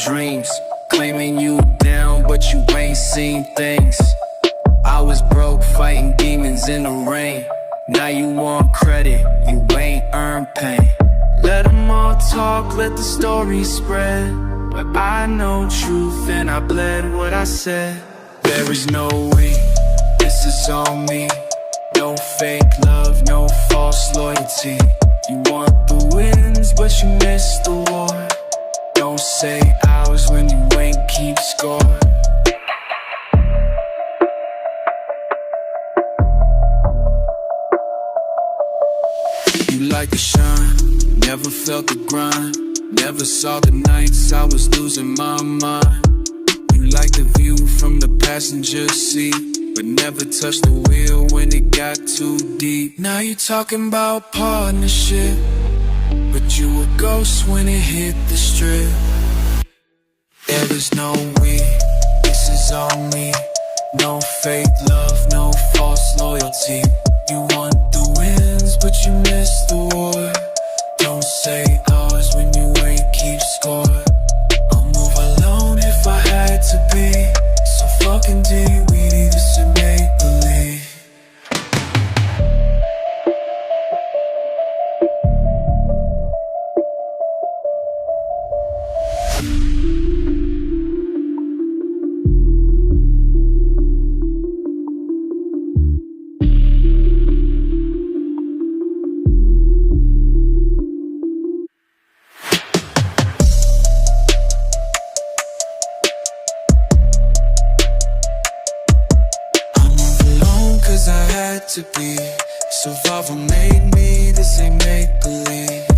dreams, claiming you down, but you ain't seen things. I was broke, fighting demons in the rain. Now you want credit, you ain't earned pain. Let them all talk, let the story spread. But I know truth and I bled what I said. There is no way, this is on me. No fake love, no false loyalty. You want the wins, but you miss the war. Don't say ours when you ain't keep score. You like the shine, never felt the grind. Never saw the nights I was losing my mind. You like the view from the passenger seat, but never touched the wheel when it got too deep. Now you talking about partnership, but you a ghost when it hit the strip. There is no we, this is all me. No fake love, no false loyalty. You want the wins, but you miss the war. Don't say ours when you ain't keep score. I'll move alone if I had to be. So fucking deep, we need this to make believe. To be survival made me, this ain't make believe.